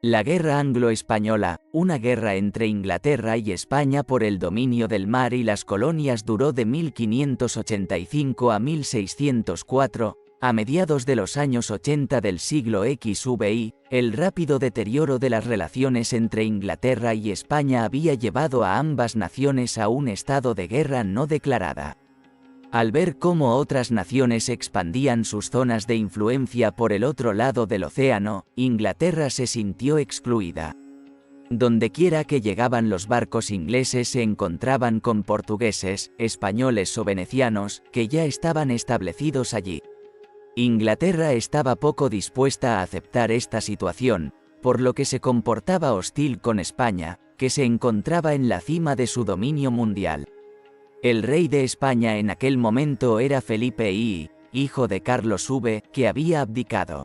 La Guerra Anglo-Española, una guerra entre Inglaterra y España por el dominio del mar y las colonias duró de 1585 a 1604, a mediados de los años 80 del siglo XVI, el rápido deterioro de las relaciones entre Inglaterra y España había llevado a ambas naciones a un estado de guerra no declarada. Al ver cómo otras naciones expandían sus zonas de influencia por el otro lado del océano, Inglaterra se sintió excluida. Dondequiera que llegaban los barcos ingleses se encontraban con portugueses, españoles o venecianos, que ya estaban establecidos allí. Inglaterra estaba poco dispuesta a aceptar esta situación, por lo que se comportaba hostil con España, que se encontraba en la cima de su dominio mundial. El rey de España en aquel momento era Felipe I, hijo de Carlos V, que había abdicado.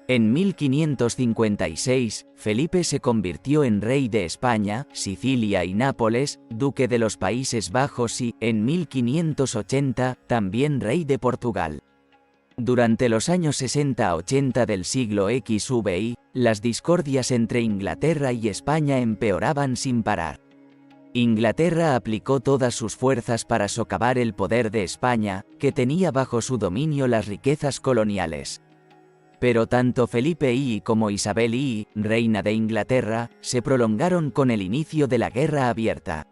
En 1556, Felipe se convirtió en rey de España, Sicilia y Nápoles, duque de los Países Bajos y, en 1580, también rey de Portugal. Durante los años 60-80 del siglo XVI, las discordias entre Inglaterra y España empeoraban sin parar. Inglaterra aplicó todas sus fuerzas para socavar el poder de España, que tenía bajo su dominio las riquezas coloniales. Pero tanto Felipe I como Isabel I, reina de Inglaterra, se prolongaron con el inicio de la Guerra Abierta.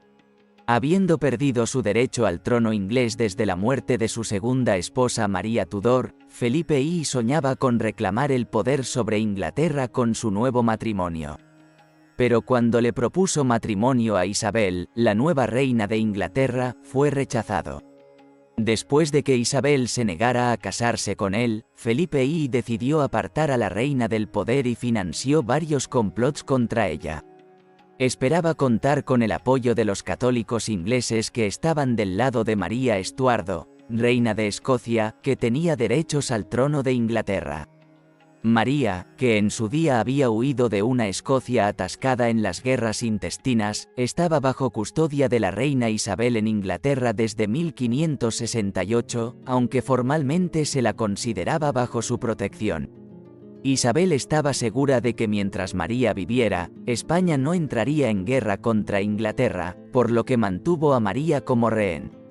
Habiendo perdido su derecho al trono inglés desde la muerte de su segunda esposa María Tudor, Felipe I soñaba con reclamar el poder sobre Inglaterra con su nuevo matrimonio. Pero cuando le propuso matrimonio a Isabel, la nueva reina de Inglaterra, fue rechazado. Después de que Isabel se negara a casarse con él, Felipe I decidió apartar a la reina del poder y financió varios complots contra ella. Esperaba contar con el apoyo de los católicos ingleses que estaban del lado de María Estuardo, reina de Escocia, que tenía derechos al trono de Inglaterra. María, que en su día había huido de una Escocia atascada en las guerras intestinas, estaba bajo custodia de la reina Isabel en Inglaterra desde 1568, aunque formalmente se la consideraba bajo su protección. Isabel estaba segura de que mientras María viviera, España no entraría en guerra contra Inglaterra, por lo que mantuvo a María como rehén.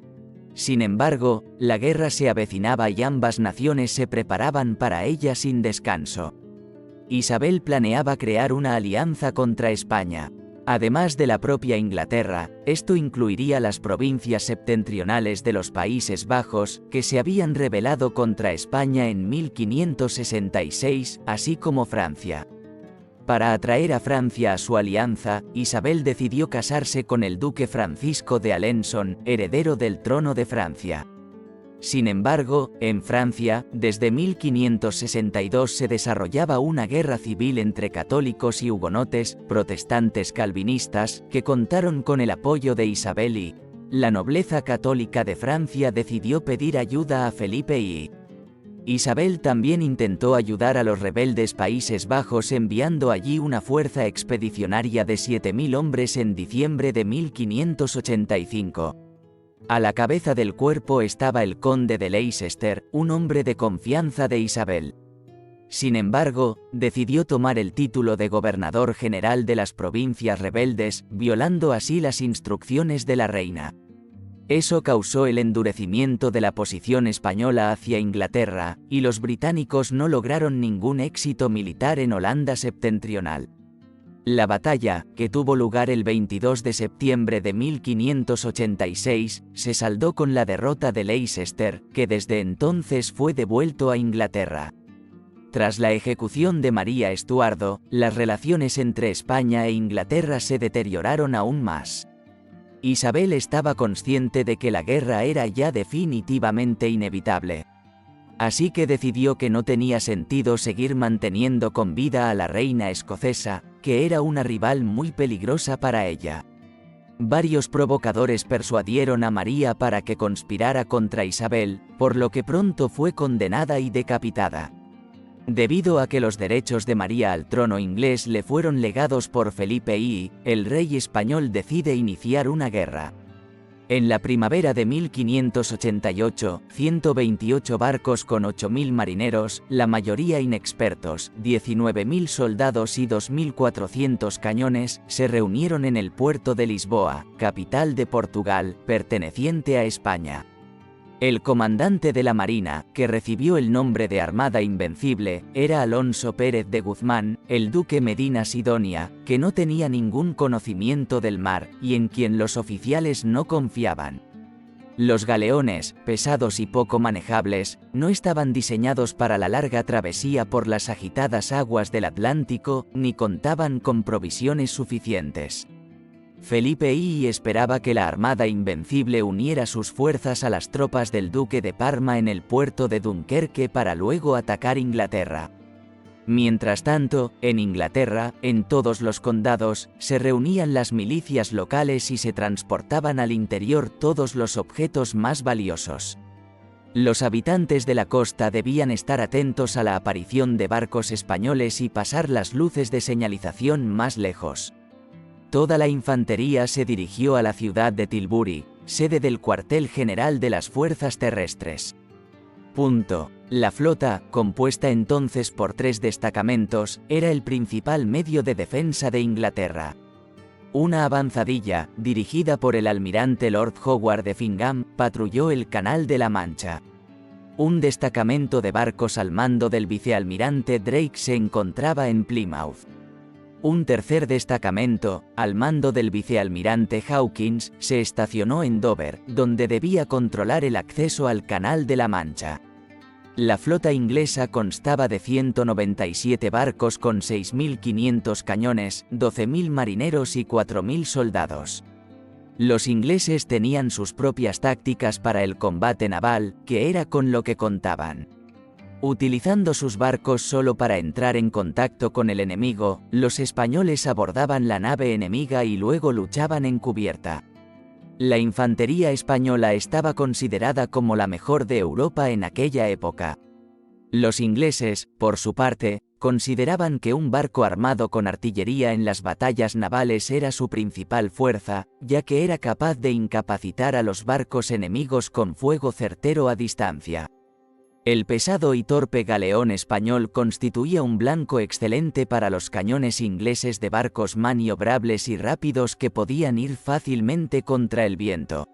Sin embargo, la guerra se avecinaba y ambas naciones se preparaban para ella sin descanso. Isabel planeaba crear una alianza contra España. Además de la propia Inglaterra, esto incluiría las provincias septentrionales de los Países Bajos, que se habían rebelado contra España en 1566, así como Francia. Para atraer a Francia a su alianza, Isabel decidió casarse con el duque Francisco de Alençon, heredero del trono de Francia. Sin embargo, en Francia, desde 1562 se desarrollaba una guerra civil entre católicos y hugonotes, protestantes calvinistas, que contaron con el apoyo de Isabel y la nobleza católica de Francia decidió pedir ayuda a Felipe I. Isabel también intentó ayudar a los rebeldes Países Bajos enviando allí una fuerza expedicionaria de 7.000 hombres en diciembre de 1585. A la cabeza del cuerpo estaba el conde de Leicester, un hombre de confianza de Isabel. Sin embargo, decidió tomar el título de gobernador general de las provincias rebeldes, violando así las instrucciones de la reina. Eso causó el endurecimiento de la posición española hacia Inglaterra, y los británicos no lograron ningún éxito militar en Holanda septentrional. La batalla, que tuvo lugar el 22 de septiembre de 1586, se saldó con la derrota de Leicester, que desde entonces fue devuelto a Inglaterra. Tras la ejecución de María Estuardo, las relaciones entre España e Inglaterra se deterioraron aún más. Isabel estaba consciente de que la guerra era ya definitivamente inevitable. Así que decidió que no tenía sentido seguir manteniendo con vida a la reina escocesa, que era una rival muy peligrosa para ella. Varios provocadores persuadieron a María para que conspirara contra Isabel, por lo que pronto fue condenada y decapitada. Debido a que los derechos de María al trono inglés le fueron legados por Felipe I, el rey español decide iniciar una guerra. En la primavera de 1588, 128 barcos con 8.000 marineros, la mayoría inexpertos, 19.000 soldados y 2.400 cañones, se reunieron en el puerto de Lisboa, capital de Portugal, perteneciente a España. El comandante de la Marina, que recibió el nombre de Armada Invencible, era Alonso Pérez de Guzmán, el duque Medina Sidonia, que no tenía ningún conocimiento del mar, y en quien los oficiales no confiaban. Los galeones, pesados y poco manejables, no estaban diseñados para la larga travesía por las agitadas aguas del Atlántico, ni contaban con provisiones suficientes. Felipe I esperaba que la Armada Invencible uniera sus fuerzas a las tropas del duque de Parma en el puerto de Dunkerque para luego atacar Inglaterra. Mientras tanto, en Inglaterra, en todos los condados, se reunían las milicias locales y se transportaban al interior todos los objetos más valiosos. Los habitantes de la costa debían estar atentos a la aparición de barcos españoles y pasar las luces de señalización más lejos. Toda la infantería se dirigió a la ciudad de Tilbury, sede del cuartel general de las fuerzas terrestres. La flota, compuesta entonces por 3 destacamentos, era el principal medio de defensa de Inglaterra. Una avanzadilla, dirigida por el almirante Lord Howard de Effingham, patrulló el Canal de la Mancha. Un destacamento de barcos al mando del vicealmirante Drake se encontraba en Plymouth. Un tercer destacamento, al mando del vicealmirante Hawkins, se estacionó en Dover, donde debía controlar el acceso al Canal de la Mancha. La flota inglesa constaba de 197 barcos con 6.500 cañones, 12.000 marineros y 4.000 soldados. Los ingleses tenían sus propias tácticas para el combate naval, que era con lo que contaban. Utilizando sus barcos solo para entrar en contacto con el enemigo, los españoles abordaban la nave enemiga y luego luchaban en cubierta. La infantería española estaba considerada como la mejor de Europa en aquella época. Los ingleses, por su parte, consideraban que un barco armado con artillería en las batallas navales era su principal fuerza, ya que era capaz de incapacitar a los barcos enemigos con fuego certero a distancia. El pesado y torpe galeón español constituía un blanco excelente para los cañones ingleses de barcos maniobrables y rápidos que podían ir fácilmente contra el viento.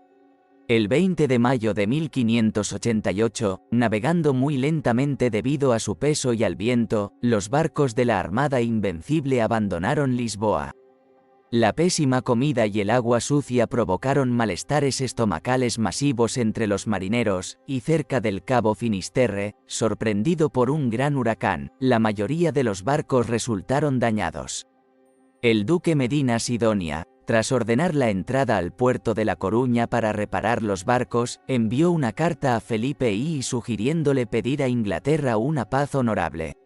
El 20 de mayo de 1588, navegando muy lentamente debido a su peso y al viento, los barcos de la Armada Invencible abandonaron Lisboa. La pésima comida y el agua sucia provocaron malestares estomacales masivos entre los marineros, y cerca del Cabo Finisterre, sorprendido por un gran huracán, la mayoría de los barcos resultaron dañados. El duque Medina Sidonia, tras ordenar la entrada al puerto de La Coruña para reparar los barcos, envió una carta a Felipe I sugiriéndole pedir a Inglaterra una paz honorable.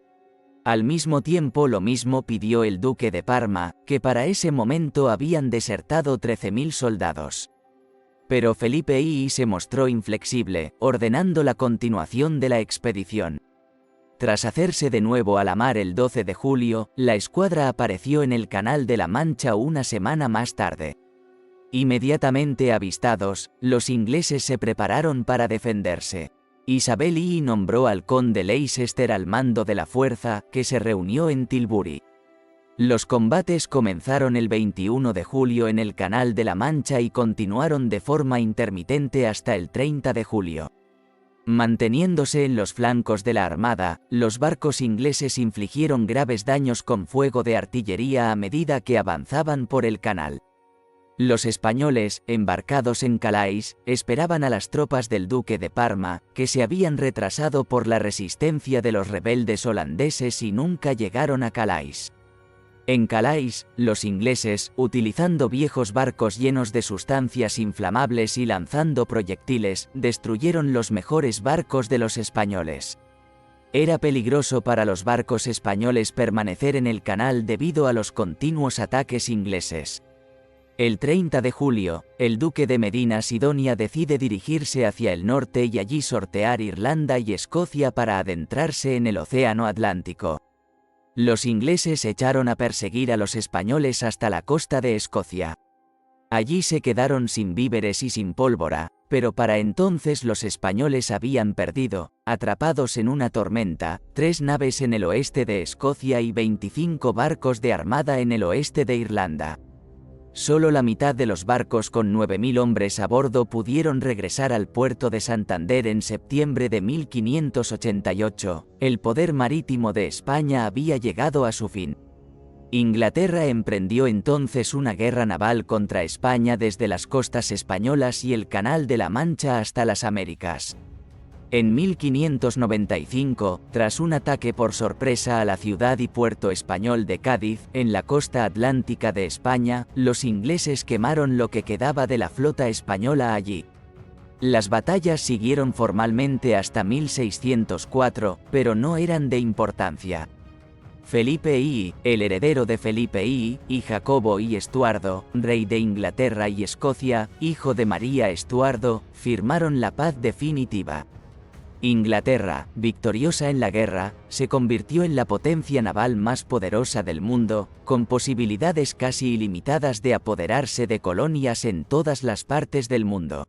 Al mismo tiempo lo mismo pidió el duque de Parma, que para ese momento habían desertado 13.000 soldados. Pero Felipe I se mostró inflexible, ordenando la continuación de la expedición. Tras hacerse de nuevo a la mar el 12 de julio, la escuadra apareció en el Canal de la Mancha una semana más tarde. Inmediatamente avistados, los ingleses se prepararon para defenderse. Isabel I nombró al conde Leicester al mando de la fuerza, que se reunió en Tilbury. Los combates comenzaron el 21 de julio en el Canal de la Mancha y continuaron de forma intermitente hasta el 30 de julio. Manteniéndose en los flancos de la armada, los barcos ingleses infligieron graves daños con fuego de artillería a medida que avanzaban por el canal. Los españoles, embarcados en Calais, esperaban a las tropas del duque de Parma, que se habían retrasado por la resistencia de los rebeldes holandeses y nunca llegaron a Calais. En Calais, los ingleses, utilizando viejos barcos llenos de sustancias inflamables y lanzando proyectiles, destruyeron los mejores barcos de los españoles. Era peligroso para los barcos españoles permanecer en el canal debido a los continuos ataques ingleses. El 30 de julio, el duque de Medina Sidonia decide dirigirse hacia el norte y allí sortear Irlanda y Escocia para adentrarse en el Océano Atlántico. Los ingleses echaron a perseguir a los españoles hasta la costa de Escocia. Allí se quedaron sin víveres y sin pólvora, pero para entonces los españoles habían perdido, atrapados en una tormenta, 3 naves en el oeste de Escocia y 25 barcos de armada en el oeste de Irlanda. Solo la mitad de los barcos con 9.000 hombres a bordo pudieron regresar al puerto de Santander en septiembre de 1588. El poder marítimo de España había llegado a su fin. Inglaterra emprendió entonces una guerra naval contra España desde las costas españolas y el Canal de la Mancha hasta las Américas. En 1595, tras un ataque por sorpresa a la ciudad y puerto español de Cádiz, en la costa atlántica de España, los ingleses quemaron lo que quedaba de la flota española allí. Las batallas siguieron formalmente hasta 1604, pero no eran de importancia. Felipe I, el heredero de Felipe I, y Jacobo I Estuardo, rey de Inglaterra y Escocia, hijo de María Estuardo, firmaron la paz definitiva. Inglaterra, victoriosa en la guerra, se convirtió en la potencia naval más poderosa del mundo, con posibilidades casi ilimitadas de apoderarse de colonias en todas las partes del mundo.